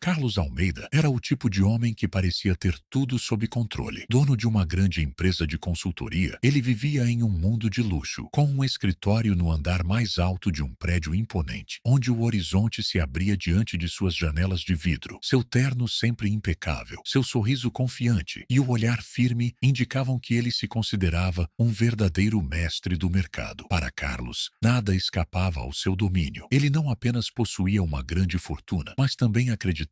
Carlos Almeida era o tipo de homem que parecia ter tudo sob controle. Dono de uma grande empresa de consultoria, ele vivia em um mundo de luxo, com um escritório no andar mais alto de um prédio imponente, onde o horizonte se abria diante de suas janelas de vidro. Seu terno sempre impecável, seu sorriso confiante e o olhar firme indicavam que ele se considerava um verdadeiro mestre do mercado. Para Carlos, nada escapava ao seu domínio. Ele não apenas possuía uma grande fortuna, mas também acreditava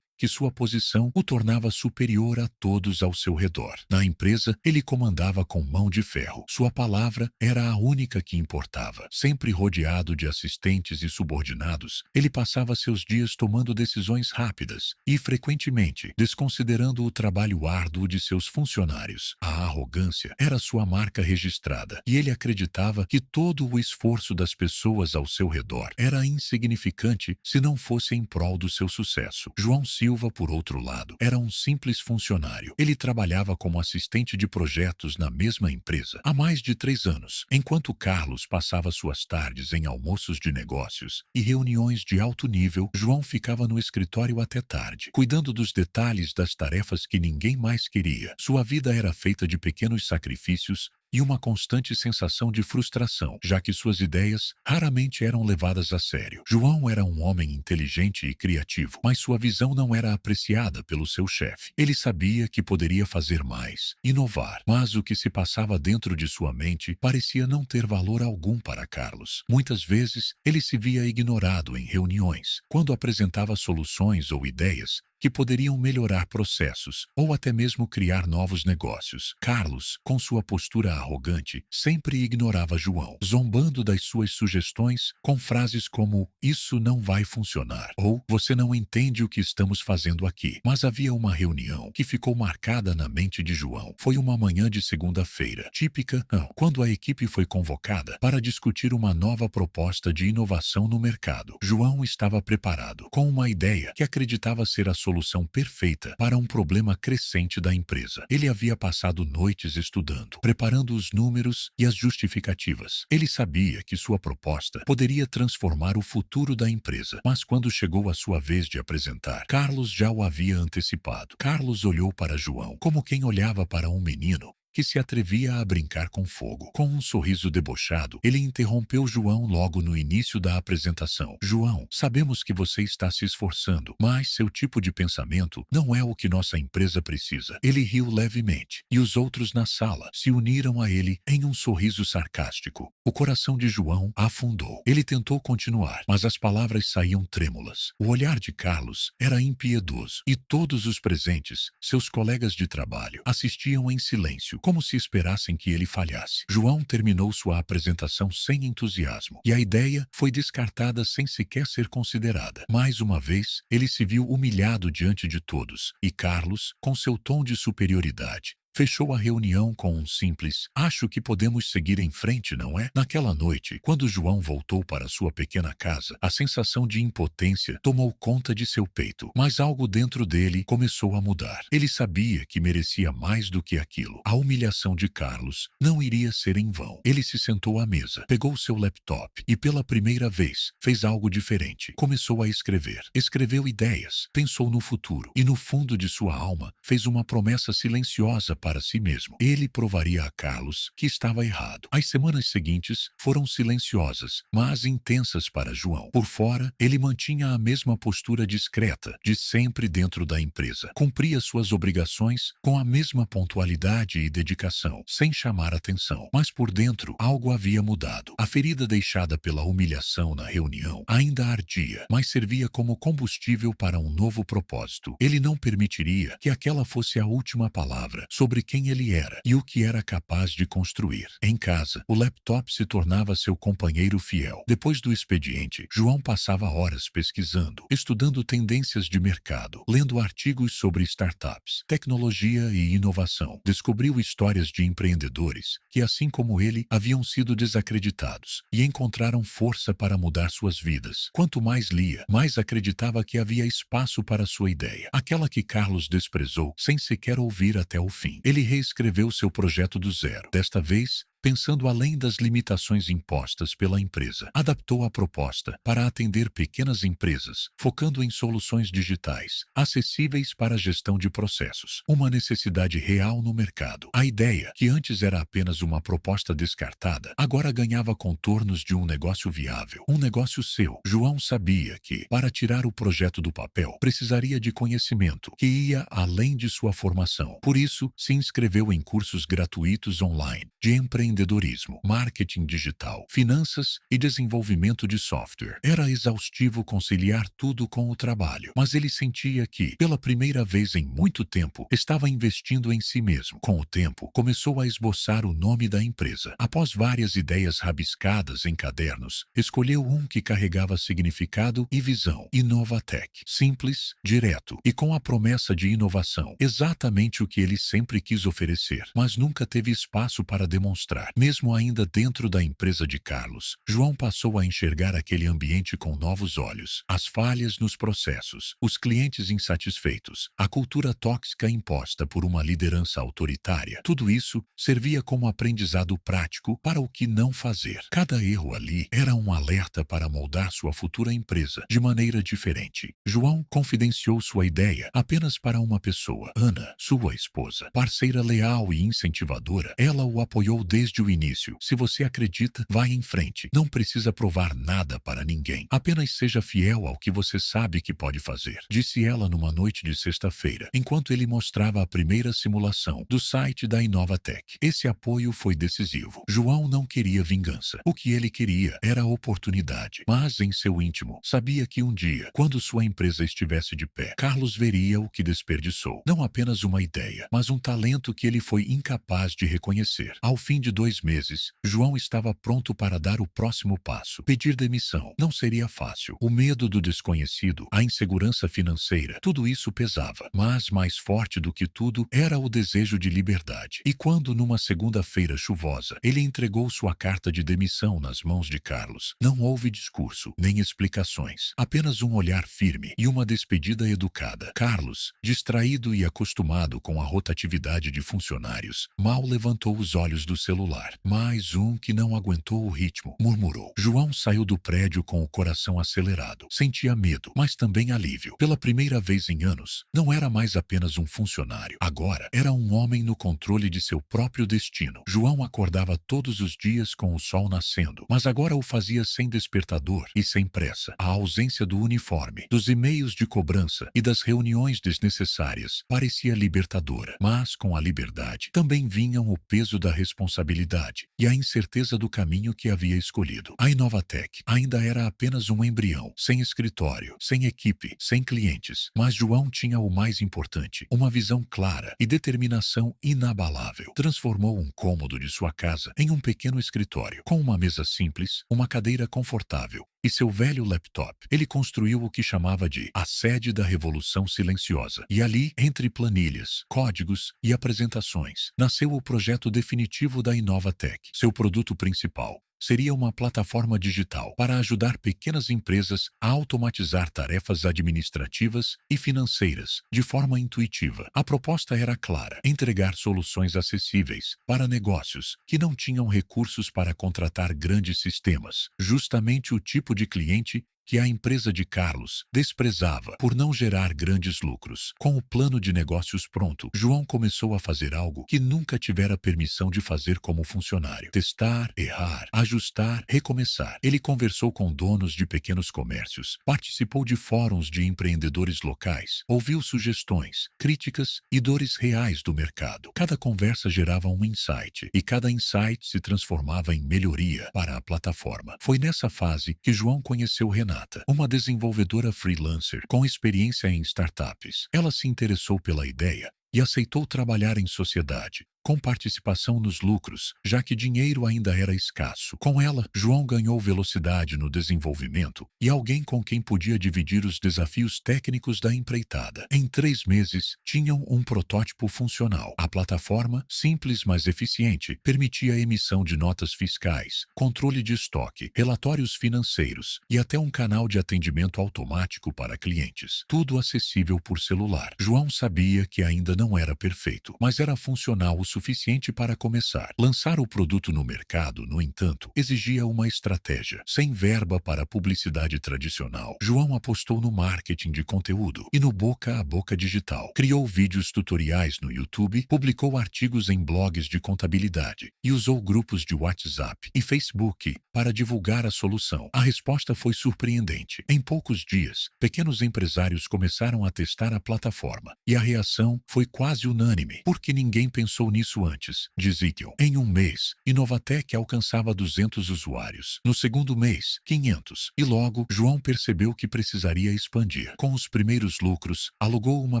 que sua posição o tornava superior a todos ao seu redor. Na empresa, ele comandava com mão de ferro. Sua palavra era a única que importava. Sempre rodeado de assistentes e subordinados, ele passava seus dias tomando decisões rápidas e, frequentemente, desconsiderando o trabalho árduo de seus funcionários. A arrogância era sua marca registrada e ele acreditava que todo o esforço das pessoas ao seu redor era insignificante se não fosse em prol do seu sucesso. João Silva, por outro lado, era um simples funcionário. Ele trabalhava como assistente de projetos na mesma empresa há mais de 3 anos, enquanto Carlos passava suas tardes em almoços de negócios e reuniões de alto nível. João ficava no escritório até tarde, cuidando dos detalhes das tarefas que ninguém mais queria. Sua vida era feita de pequenos sacrifícios e uma constante sensação de frustração, já que suas ideias raramente eram levadas a sério. João era um homem inteligente e criativo, mas sua visão não era apreciada pelo seu chefe. Ele sabia que poderia fazer mais, inovar, mas o que se passava dentro de sua mente parecia não ter valor algum para Carlos. Muitas vezes, ele se via ignorado em reuniões, quando apresentava soluções ou ideias que poderiam melhorar processos ou até mesmo criar novos negócios. Carlos, com sua postura arrogante, sempre ignorava João, zombando das suas sugestões com frases como "isso não vai funcionar" ou "você não entende o que estamos fazendo aqui". Mas havia uma reunião que ficou marcada na mente de João. Foi uma manhã de segunda-feira, típica, quando a equipe foi convocada para discutir uma nova proposta de inovação no mercado. João estava preparado, com uma ideia que acreditava ser a solução perfeita para um problema crescente da empresa. Ele havia passado noites estudando, preparando os números e as justificativas. Ele sabia que sua proposta poderia transformar o futuro da empresa, mas quando chegou a sua vez de apresentar, Carlos já o havia antecipado. Carlos olhou para João como quem olhava para um menino que se atrevia a brincar com fogo. Com um sorriso debochado, ele interrompeu João logo no início da apresentação. "João, sabemos que você está se esforçando, mas seu tipo de pensamento não é o que nossa empresa precisa." Ele riu levemente, e os outros na sala se uniram a ele em um sorriso sarcástico. O coração de João afundou. Ele tentou continuar, mas as palavras saíam trêmulas. O olhar de Carlos era impiedoso, e todos os presentes, seus colegas de trabalho, assistiam em silêncio, como se esperassem que ele falhasse. João terminou sua apresentação sem entusiasmo, e a ideia foi descartada sem sequer ser considerada. Mais uma vez, ele se viu humilhado diante de todos, e Carlos, com seu tom de superioridade, fechou a reunião com um simples "acho que podemos seguir em frente, não é?" Naquela noite, quando João voltou para sua pequena casa, a sensação de impotência tomou conta de seu peito, mas algo dentro dele começou a mudar. Ele sabia que merecia mais do que aquilo. A humilhação de Carlos não iria ser em vão. Ele se sentou à mesa, pegou seu laptop e, pela primeira vez, fez algo diferente. Começou a escrever. Escreveu ideias, pensou no futuro e, no fundo de sua alma, fez uma promessa silenciosa para si mesmo. Ele provaria a Carlos que estava errado. As semanas seguintes foram silenciosas, mas intensas para João. Por fora, ele mantinha a mesma postura discreta de sempre dentro da empresa. Cumpria suas obrigações com a mesma pontualidade e dedicação, sem chamar atenção. Mas por dentro, algo havia mudado. A ferida deixada pela humilhação na reunião ainda ardia, mas servia como combustível para um novo propósito. Ele não permitiria que aquela fosse a última palavra sobre quem ele era e o que era capaz de construir. Em casa, o laptop se tornava seu companheiro fiel. Depois do expediente, João passava horas pesquisando, estudando tendências de mercado, lendo artigos sobre startups, tecnologia e inovação. Descobriu histórias de empreendedores que, assim como ele, haviam sido desacreditados e encontraram força para mudar suas vidas. Quanto mais lia, mais acreditava que havia espaço para sua ideia, aquela que Carlos desprezou sem sequer ouvir até o fim. Ele reescreveu seu projeto do zero. Desta vez, pensando além das limitações impostas pela empresa. Adaptou a proposta para atender pequenas empresas, focando em soluções digitais, acessíveis para a gestão de processos. Uma necessidade real no mercado. A ideia, que antes era apenas uma proposta descartada, agora ganhava contornos de um negócio viável. Um negócio seu. João sabia que, para tirar o projeto do papel, precisaria de conhecimento, que ia além de sua formação. Por isso, se inscreveu em cursos gratuitos online de empreendedorismo, marketing digital, finanças e desenvolvimento de software. Era exaustivo conciliar tudo com o trabalho, mas ele sentia que, pela primeira vez em muito tempo, estava investindo em si mesmo. Com o tempo, começou a esboçar o nome da empresa. Após várias ideias rabiscadas em cadernos, escolheu um que carregava significado e visão. Inovatec. Simples, direto e com a promessa de inovação. Exatamente o que ele sempre quis oferecer, mas nunca teve espaço para demonstrar. Mesmo ainda dentro da empresa de Carlos, João passou a enxergar aquele ambiente com novos olhos. As falhas nos processos, os clientes insatisfeitos, a cultura tóxica imposta por uma liderança autoritária. Tudo isso servia como aprendizado prático para o que não fazer. Cada erro ali era um alerta para moldar sua futura empresa de maneira diferente. João confidenciou sua ideia apenas para uma pessoa, Ana, sua esposa. Parceira leal e incentivadora, ela o apoiou desde o início. Se você acredita, vá em frente. Não precisa provar nada para ninguém. Apenas seja fiel ao que você sabe que pode fazer, disse ela numa noite de sexta-feira, enquanto ele mostrava a primeira simulação do site da Inovatec. Esse apoio foi decisivo. João não queria vingança. O que ele queria era oportunidade. Mas, em seu íntimo, sabia que um dia, quando sua empresa estivesse de pé, Carlos veria o que desperdiçou. Não apenas uma ideia, mas um talento que ele foi incapaz de reconhecer. Ao fim de 2 meses, João estava pronto para dar o próximo passo. Pedir demissão não seria fácil. O medo do desconhecido, a insegurança financeira, tudo isso pesava. Mas, mais forte do que tudo, era o desejo de liberdade. E quando, numa segunda-feira chuvosa, ele entregou sua carta de demissão nas mãos de Carlos, não houve discurso, nem explicações. Apenas um olhar firme e uma despedida educada. Carlos, distraído e acostumado com a rotatividade de funcionários, mal levantou os olhos do celular. Mais um que não aguentou o ritmo, murmurou. João saiu do prédio com o coração acelerado. Sentia medo, mas também alívio. Pela primeira vez em anos, não era mais apenas um funcionário. Agora, era um homem no controle de seu próprio destino. João acordava todos os dias com o sol nascendo, mas agora o fazia sem despertador e sem pressa. A ausência do uniforme, dos e-mails de cobrança e das reuniões desnecessárias parecia libertadora. Mas, com a liberdade, também vinham o peso da responsabilidade e a incerteza do caminho que havia escolhido. A Inovatec ainda era apenas um embrião, sem escritório, sem equipe, sem clientes. Mas João tinha o mais importante, uma visão clara e determinação inabalável. Transformou um cômodo de sua casa em um pequeno escritório, com uma mesa simples, uma cadeira confortável e seu velho laptop. Ele construiu o que chamava de a sede da Revolução Silenciosa. E ali, entre planilhas, códigos e apresentações, nasceu o projeto definitivo da Inovatec. Seu produto principal seria uma plataforma digital para ajudar pequenas empresas a automatizar tarefas administrativas e financeiras de forma intuitiva. A proposta era clara: entregar soluções acessíveis para negócios que não tinham recursos para contratar grandes sistemas, justamente o tipo de cliente que a empresa de Carlos desprezava por não gerar grandes lucros. Com o plano de negócios pronto, João começou a fazer algo que nunca tivera permissão de fazer como funcionário: testar, errar, ajustar, recomeçar. Ele conversou com donos de pequenos comércios, participou de fóruns de empreendedores locais, ouviu sugestões, críticas e dores reais do mercado. Cada conversa gerava um insight, e cada insight se transformava em melhoria para a plataforma. Foi nessa fase que João conheceu Renata, uma desenvolvedora freelancer com experiência em startups. Ela se interessou pela ideia e aceitou trabalhar em sociedade, com participação nos lucros, já que dinheiro ainda era escasso. Com ela, João ganhou velocidade no desenvolvimento e alguém com quem podia dividir os desafios técnicos da empreitada. Em 3 meses, tinham um protótipo funcional. A plataforma, simples mas eficiente, permitia a emissão de notas fiscais, controle de estoque, relatórios financeiros e até um canal de atendimento automático para clientes. Tudo acessível por celular. João sabia que ainda não era perfeito, mas era funcional o suficiente para começar. Lançar o produto no mercado, no entanto, exigia uma estratégia. Sem verba para publicidade tradicional, João apostou no marketing de conteúdo e no boca a boca digital. Criou vídeos tutoriais no YouTube, publicou artigos em blogs de contabilidade e usou grupos de WhatsApp e Facebook para divulgar a solução. A resposta foi surpreendente. Em poucos dias, pequenos empresários começaram a testar a plataforma e a reação foi quase unânime. Por que ninguém pensou nisso antes? Diziam. Em um mês, Inovatec alcançava 200 usuários. No segundo mês, 500. E logo, João percebeu que precisaria expandir. Com os primeiros lucros, alugou uma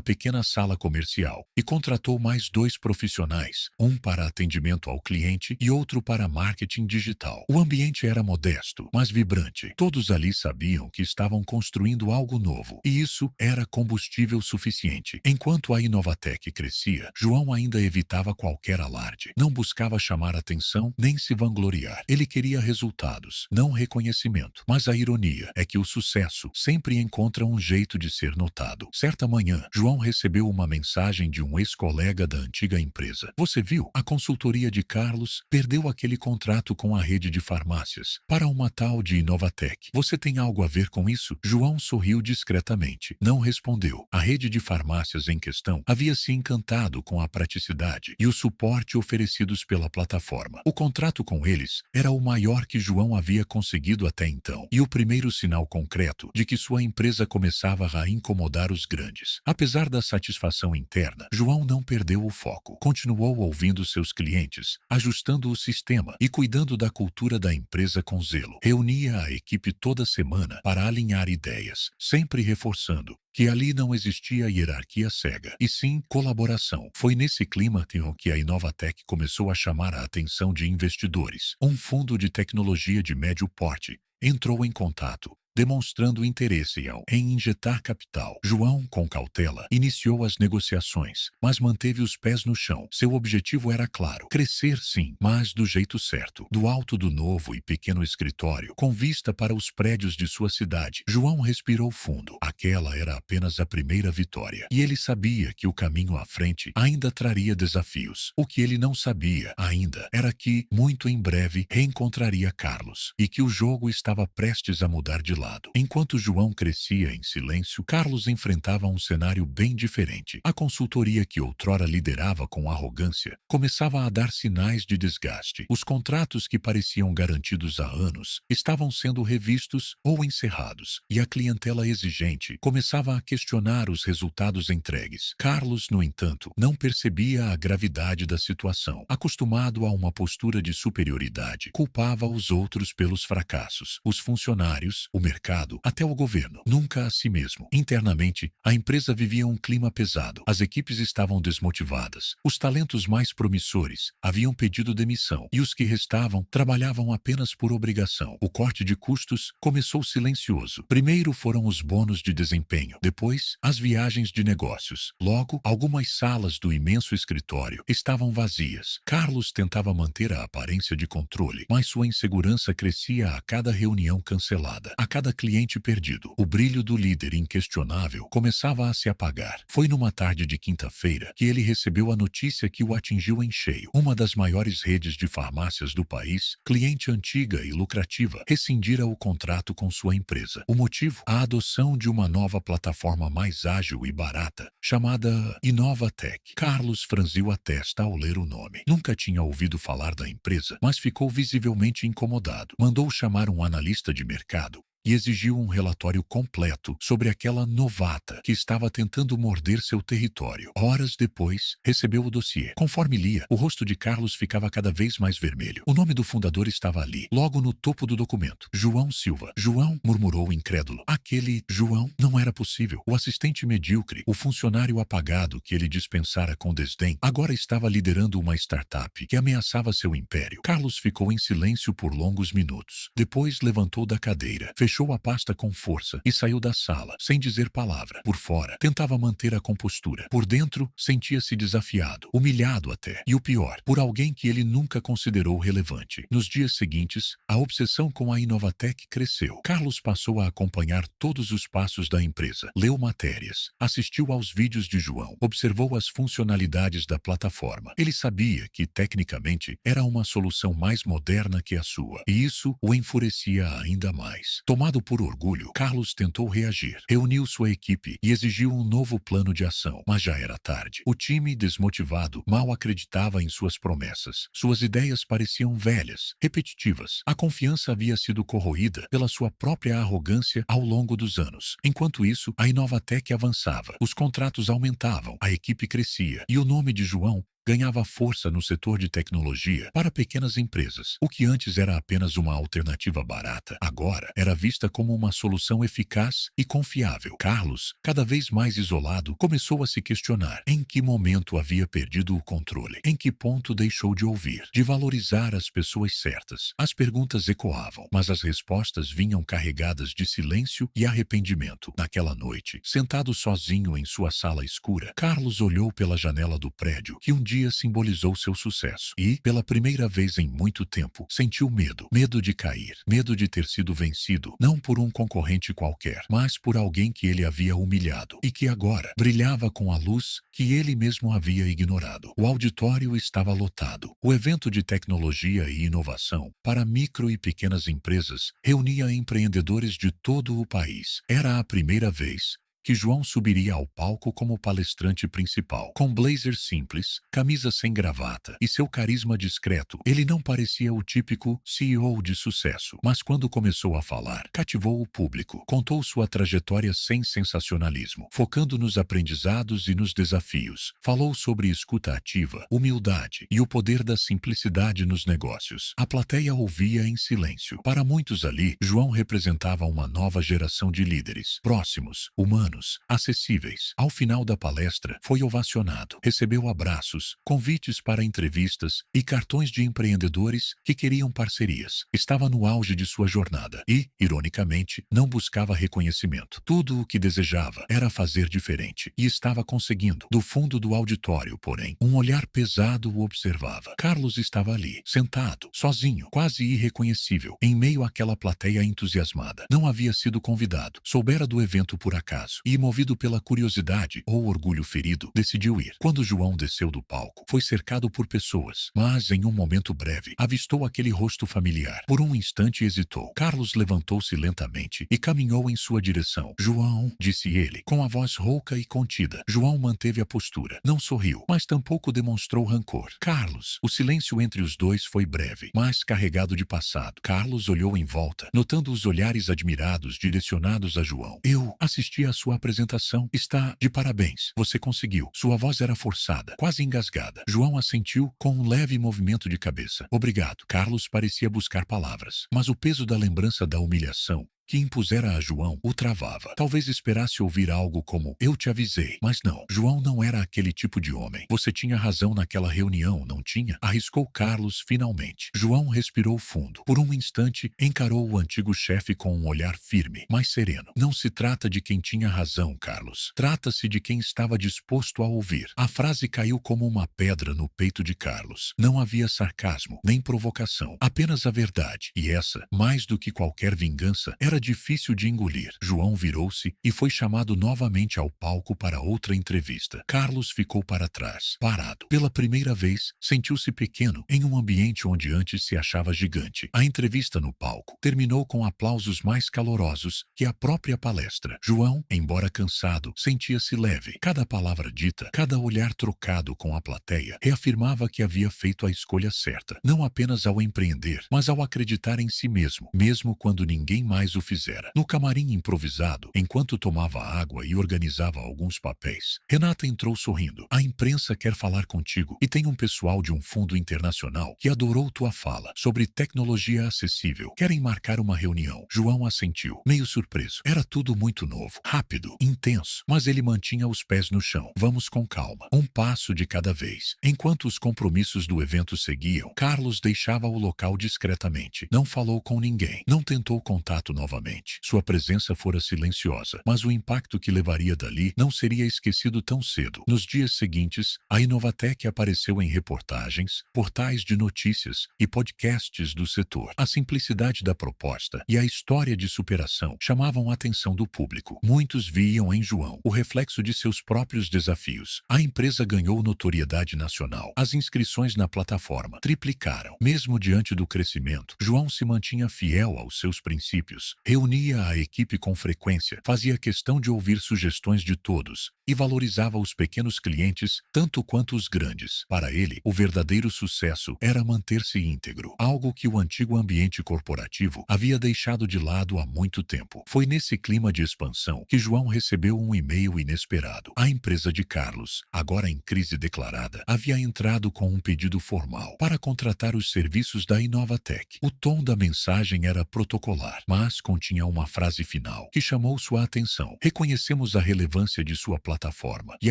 pequena sala comercial e contratou mais 2 profissionais, um para atendimento ao cliente e outro para marketing digital. O ambiente era modesto, mas vibrante. Todos ali sabiam que estavam construindo algo novo, e isso era combustível suficiente. Enquanto a Inovatec crescia, João ainda evitava qualquer alarde. Não buscava chamar atenção nem se vangloriar. Ele queria resultados, não reconhecimento. Mas a ironia é que o sucesso sempre encontra um jeito de ser notado. Certa manhã, João recebeu uma mensagem de um ex-colega da antiga empresa. Você viu? A consultoria de Carlos perdeu aquele contrato com a rede de farmácias para uma tal de Inovatec. Você tem algo a ver com isso? João sorriu discretamente. Não respondeu. A rede de farmácias em questão havia se encantado com a praticidade e o suporte oferecidos pela plataforma. O contrato com eles era o maior que João havia conseguido até então e o primeiro sinal concreto de que sua empresa começava a incomodar os grandes. Apesar da satisfação interna, João não perdeu o foco. Continuou ouvindo seus clientes, ajustando o sistema e cuidando da cultura da empresa com zelo. Reunia a equipe toda semana para alinhar ideias, sempre reforçando que ali não existia hierarquia cega, e sim colaboração. Foi nesse clima que a Inovatec começou a chamar a atenção de investidores. Um fundo de tecnologia de médio porte entrou em contato, demonstrando interesse em injetar capital. João, com cautela, iniciou as negociações, mas manteve os pés no chão. Seu objetivo era claro: crescer sim, mas do jeito certo. Do alto do novo e pequeno escritório, com vista para os prédios de sua cidade, João respirou fundo. Aquela era apenas a primeira vitória, e ele sabia que o caminho à frente ainda traria desafios. O que ele não sabia ainda era que, muito em breve, reencontraria Carlos, e que o jogo estava prestes a mudar de lado. Enquanto João crescia em silêncio, Carlos enfrentava um cenário bem diferente. A consultoria que outrora liderava com arrogância começava a dar sinais de desgaste. Os contratos que pareciam garantidos há anos estavam sendo revistos ou encerrados, e a clientela exigente começava a questionar os resultados entregues. Carlos, no entanto, não percebia a gravidade da situação. Acostumado a uma postura de superioridade, culpava os outros pelos fracassos, os funcionários, o mercado, até o governo, nunca a si mesmo. Internamente, a empresa vivia um clima pesado. As equipes estavam desmotivadas. Os talentos mais promissores haviam pedido demissão e os que restavam trabalhavam apenas por obrigação. O corte de custos começou silencioso. Primeiro foram os bônus de desempenho, depois as viagens de negócios. Logo, algumas salas do imenso escritório estavam vazias. Carlos tentava manter a aparência de controle, mas sua insegurança crescia a cada reunião cancelada, a cada cliente perdido. O brilho do líder inquestionável começava a se apagar. Foi numa tarde de quinta-feira que ele recebeu a notícia que o atingiu em cheio. Uma das maiores redes de farmácias do país, cliente antiga e lucrativa, rescindira o contrato com sua empresa. O motivo? A adoção de uma nova plataforma mais ágil e barata, chamada Inovatec. Carlos franziu a testa ao ler o nome. Nunca tinha ouvido falar da empresa, mas ficou visivelmente incomodado. Mandou chamar um analista de mercado e exigiu um relatório completo sobre aquela novata que estava tentando morder seu território. Horas depois, recebeu o dossiê. Conforme lia, o rosto de Carlos ficava cada vez mais vermelho. O nome do fundador estava ali, logo no topo do documento. João Silva. João, murmurou incrédulo. Aquele João não era possível. O assistente medíocre, o funcionário apagado que ele dispensara com desdém, agora estava liderando uma startup que ameaçava seu império. Carlos ficou em silêncio por longos minutos. Depois levantou da cadeira, fechou Fechou a pasta com força e saiu da sala, sem dizer palavra. Por fora, tentava manter a compostura. Por dentro, sentia-se desafiado, humilhado até. E o pior, por alguém que ele nunca considerou relevante. Nos dias seguintes, a obsessão com a Inovatec cresceu. Carlos passou a acompanhar todos os passos da empresa. Leu matérias, assistiu aos vídeos de João, observou as funcionalidades da plataforma. Ele sabia que, tecnicamente, era uma solução mais moderna que a sua. E isso o enfurecia ainda mais. Tomado por orgulho, Carlos tentou reagir. Reuniu sua equipe e exigiu um novo plano de ação. Mas já era tarde. O time, desmotivado, mal acreditava em suas promessas. Suas ideias pareciam velhas, repetitivas. A confiança havia sido corroída pela sua própria arrogância ao longo dos anos. Enquanto isso, a Inovatec avançava. Os contratos aumentavam, a equipe crescia e o nome de João ganhava força no setor de tecnologia para pequenas empresas. O que antes era apenas uma alternativa barata, agora era vista como uma solução eficaz e confiável. Carlos, cada vez mais isolado, começou a se questionar em que momento havia perdido o controle, em que ponto deixou de ouvir, de valorizar as pessoas certas. As perguntas ecoavam, mas as respostas vinham carregadas de silêncio e arrependimento. Naquela noite, sentado sozinho em sua sala escura, Carlos olhou pela janela do prédio que um dia simbolizou seu sucesso e, pela primeira vez em muito tempo, sentiu medo. Medo de cair, medo de ter sido vencido, não por um concorrente qualquer, mas por alguém que ele havia humilhado e que agora brilhava com a luz que ele mesmo havia ignorado. O auditório estava lotado. O evento de tecnologia e inovação para micro e pequenas empresas reunia empreendedores de todo o país. Era a primeira vez que João subiria ao palco como palestrante principal. Com blazer simples, camisa sem gravata e seu carisma discreto, ele não parecia o típico CEO de sucesso. Mas quando começou a falar, cativou o público. Contou sua trajetória sem sensacionalismo, focando nos aprendizados e nos desafios. Falou sobre escuta ativa, humildade e o poder da simplicidade nos negócios. A plateia ouvia em silêncio. Para muitos ali, João representava uma nova geração de líderes, próximos, humanos, acessíveis. Ao final da palestra, foi ovacionado. Recebeu abraços, convites para entrevistas e cartões de empreendedores que queriam parcerias. Estava no auge de sua jornada e, ironicamente, não buscava reconhecimento. Tudo o que desejava era fazer diferente e estava conseguindo. Do fundo do auditório, porém, um olhar pesado o observava. Carlos estava ali, sentado, sozinho, quase irreconhecível, em meio àquela plateia entusiasmada. Não havia sido convidado, soubera do evento por acaso e, movido pela curiosidade ou orgulho ferido, decidiu ir. Quando João desceu do palco, foi cercado por pessoas, mas em um momento breve, avistou aquele rosto familiar. Por um instante hesitou. Carlos levantou-se lentamente e caminhou em sua direção. "João", disse ele, com a voz rouca e contida. João manteve a postura. Não sorriu, mas tampouco demonstrou rancor. "Carlos." O silêncio entre os dois foi breve, mas carregado de passado. Carlos olhou em volta, notando os olhares admirados direcionados a João. "Eu assisti à sua apresentação. Está de parabéns. Você conseguiu." Sua voz era forçada, quase engasgada. João assentiu com um leve movimento de cabeça. "Obrigado." Carlos parecia buscar palavras, mas o peso da lembrança da humilhação que impusera a João o travava. Talvez esperasse ouvir algo como "eu te avisei", mas não. João não era aquele tipo de homem. "Você tinha razão naquela reunião, não tinha?" arriscou Carlos finalmente. João respirou fundo. Por um instante, encarou o antigo chefe com um olhar firme, mas sereno. "Não se trata de quem tinha razão, Carlos. Trata-se de quem estava disposto a ouvir." A frase caiu como uma pedra no peito de Carlos. Não havia sarcasmo, nem provocação. Apenas a verdade. E essa, mais do que qualquer vingança, era difícil de engolir. João virou-se e foi chamado novamente ao palco para outra entrevista. Carlos ficou para trás, parado. Pela primeira vez, sentiu-se pequeno em um ambiente onde antes se achava gigante. A entrevista no palco terminou com aplausos mais calorosos que a própria palestra. João, embora cansado, sentia-se leve. Cada palavra dita, cada olhar trocado com a plateia, reafirmava que havia feito a escolha certa, não apenas ao empreender, mas ao acreditar em si mesmo, mesmo quando ninguém mais o fizera. No camarim improvisado, enquanto tomava água e organizava alguns papéis, Renata entrou sorrindo. "A imprensa quer falar contigo e tem um pessoal de um fundo internacional que adorou tua fala sobre tecnologia acessível. Querem marcar uma reunião." João assentiu, meio surpreso. Era tudo muito novo, rápido, intenso, mas ele mantinha os pés no chão. "Vamos com calma, um passo de cada vez." Enquanto os compromissos do evento seguiam, Carlos deixava o local discretamente. Não falou com ninguém, não tentou contato novamente. novamente. Sua presença fora silenciosa, mas o impacto que levaria dali não seria esquecido tão cedo. Nos dias seguintes, a Inovatec apareceu em reportagens, portais de notícias e podcasts do setor. A simplicidade da proposta e a história de superação chamavam a atenção do público. Muitos viam em João o reflexo de seus próprios desafios. A empresa ganhou notoriedade nacional. As inscrições na plataforma triplicaram. Mesmo diante do crescimento, João se mantinha fiel aos seus princípios, reunia a equipe com frequência, fazia questão de ouvir sugestões de todos e valorizava os pequenos clientes tanto quanto os grandes. Para ele, o verdadeiro sucesso era manter-se íntegro, algo que o antigo ambiente corporativo havia deixado de lado há muito tempo. Foi nesse clima de expansão que João recebeu um e-mail inesperado. A empresa de Carlos, agora em crise declarada, havia entrado com um pedido formal para contratar os serviços da Inovatec. O tom da mensagem era protocolar, mas continha uma frase final que chamou sua atenção. Reconhecemos a relevância de sua plataforma e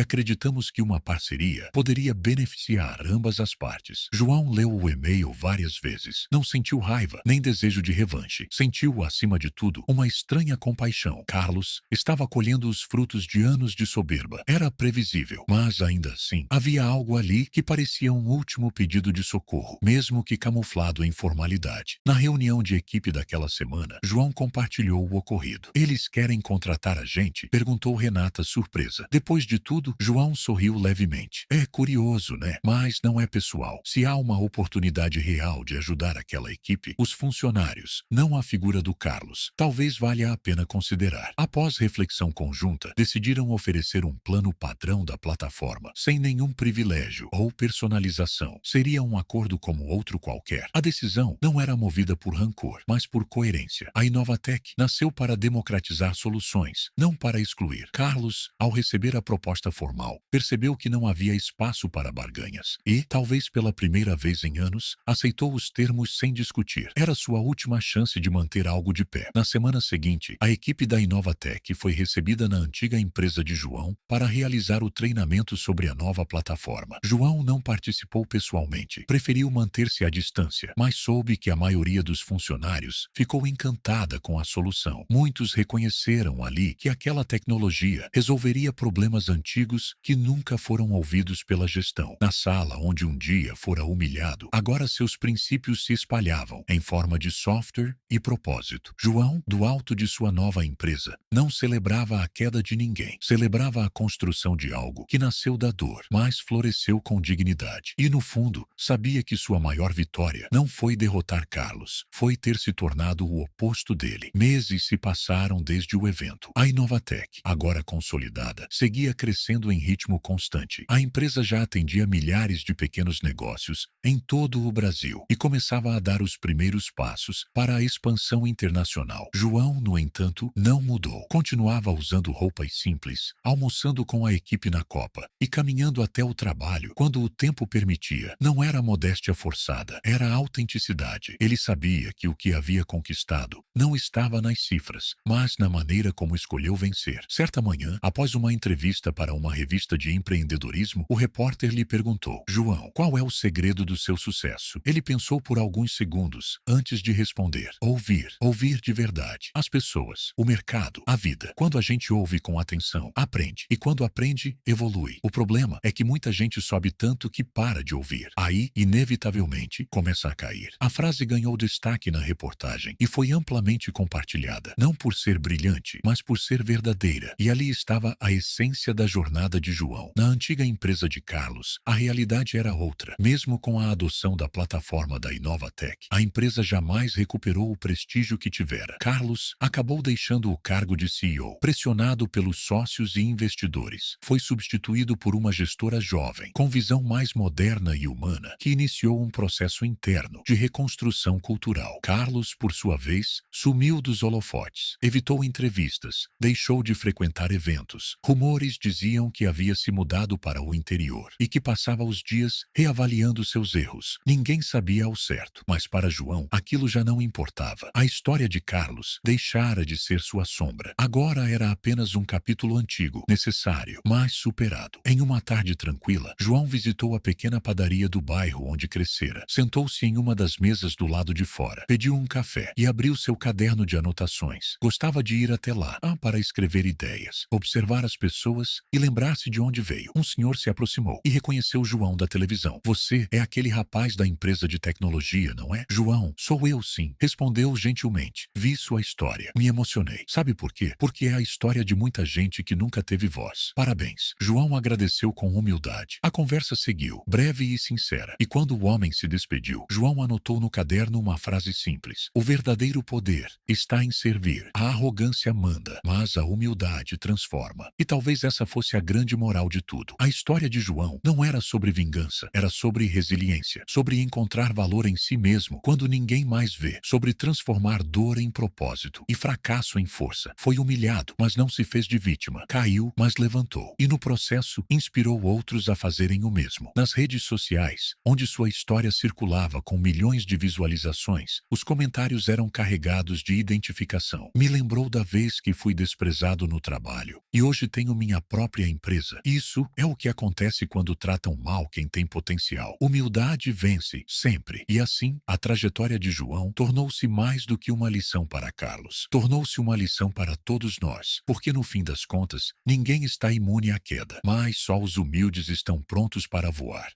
acreditamos que uma parceria poderia beneficiar ambas as partes. João leu o e-mail várias vezes. Não sentiu raiva, nem desejo de revanche. Sentiu, acima de tudo, uma estranha compaixão. Carlos estava colhendo os frutos de anos de soberba. Era previsível, mas ainda assim, havia algo ali que parecia um último pedido de socorro, mesmo que camuflado em formalidade. Na reunião de equipe daquela semana, João compartilhou o ocorrido. Eles querem contratar a gente? Perguntou Renata, surpresa. Depois de tudo, João sorriu levemente. É curioso, né? Mas não é pessoal. Se há uma oportunidade real de ajudar aquela equipe, os funcionários, não a figura do Carlos, talvez valha a pena considerar. Após reflexão conjunta, decidiram oferecer um plano padrão da plataforma, sem nenhum privilégio ou personalização. Seria um acordo como outro qualquer. A decisão não era movida por rancor, mas por coerência. A Inovatec nasceu para democratizar soluções, não para excluir. Carlos, ao receber a proposta formal, percebeu que não havia espaço para barganhas e, talvez pela primeira vez em anos, aceitou os termos sem discutir. Era sua última chance de manter algo de pé. Na semana seguinte, a equipe da Inovatec foi recebida na antiga empresa de João para realizar o treinamento sobre a nova plataforma. João não participou pessoalmente, preferiu manter-se à distância, mas soube que a maioria dos funcionários ficou encantada com a solução. Muitos reconheceram ali que aquela tecnologia resolveria problemas antigos que nunca foram ouvidos pela gestão. Na sala onde um dia fora humilhado, agora seus princípios se espalhavam em forma de software e propósito. João, do alto de sua nova empresa, não celebrava a queda de ninguém. Celebrava a construção de algo que nasceu da dor, mas floresceu com dignidade. E, no fundo, sabia que sua maior vitória não foi derrotar Carlos, foi ter se tornado o oposto dele. Meses se passaram desde o evento. A Inovatec, agora consolidada, seguia crescendo em ritmo constante. A empresa já atendia milhares de pequenos negócios em todo o Brasil e começava a dar os primeiros passos para a expansão internacional. João, no entanto, não mudou. Continuava usando roupas simples, almoçando com a equipe na copa e caminhando até o trabalho quando o tempo permitia. Não era modéstia forçada, era autenticidade. Ele sabia que o que havia conquistado não estava nas cifras, mas na maneira como escolheu vencer. Certa manhã, após uma entrevista para uma revista de empreendedorismo, o repórter lhe perguntou: João, qual é o segredo do seu sucesso? Ele pensou por alguns segundos antes de responder. Ouvir de verdade. As pessoas, o mercado, a vida. Quando a gente ouve com atenção, aprende. E quando aprende, evolui. O problema é que muita gente sobe tanto que para de ouvir. Aí, inevitavelmente, começa a cair. A frase ganhou destaque na reportagem e foi amplamente compartilhada. Não por ser brilhante, mas por ser verdadeira. E ali estava a essência da jornada de João. Na antiga empresa de Carlos, a realidade era outra. Mesmo com a adoção da plataforma da Inovatec, a empresa jamais recuperou o prestígio que tivera. Carlos acabou deixando o cargo de CEO, pressionado pelos sócios e investidores. Foi substituído por uma gestora jovem, com visão mais moderna e humana, que iniciou um processo interno de reconstrução cultural. Carlos, por sua vez, sumiu dos holofotes, evitou entrevistas, deixou de frequentar eventos. Rumores diziam que havia se mudado para o interior e que passava os dias reavaliando seus erros. Ninguém sabia ao certo, mas para João aquilo já não importava. A história de Carlos deixara de ser sua sombra. Agora era apenas um capítulo antigo, necessário, mas superado. Em uma tarde tranquila, João visitou a pequena padaria do bairro onde crescera. Sentou-se em uma das mesas do lado de fora, pediu um café e abriu seu caderno caderno de anotações. Gostava de ir até lá para escrever ideias, observar as pessoas e lembrar-se de onde veio. Um senhor se aproximou e reconheceu João da televisão. Você é aquele rapaz da empresa de tecnologia, não é? João, sou eu sim, respondeu gentilmente. Vi sua história. Me emocionei. Sabe por quê? Porque é a história de muita gente que nunca teve voz. Parabéns. João agradeceu com humildade. A conversa seguiu, breve e sincera. E quando o homem se despediu, João anotou no caderno uma frase simples. O verdadeiro poder está em servir. A arrogância manda, mas a humildade transforma. E talvez essa fosse a grande moral de tudo. A história de João não era sobre vingança, era sobre resiliência, sobre encontrar valor em si mesmo quando ninguém mais vê, sobre transformar dor em propósito e fracasso em força. Foi humilhado, mas não se fez de vítima. Caiu, mas levantou. E no processo, inspirou outros a fazerem o mesmo. Nas redes sociais, onde sua história circulava com milhões de visualizações, os comentários eram carregados de identificação. Me lembrou da vez que fui desprezado no trabalho e hoje tenho minha própria empresa. Isso é o que acontece quando tratam mal quem tem potencial. Humildade vence, sempre. E assim, a trajetória de João tornou-se mais do que uma lição para Carlos. Tornou-se uma lição para todos nós, porque no fim das contas, ninguém está imune à queda, mas só os humildes estão prontos para voar.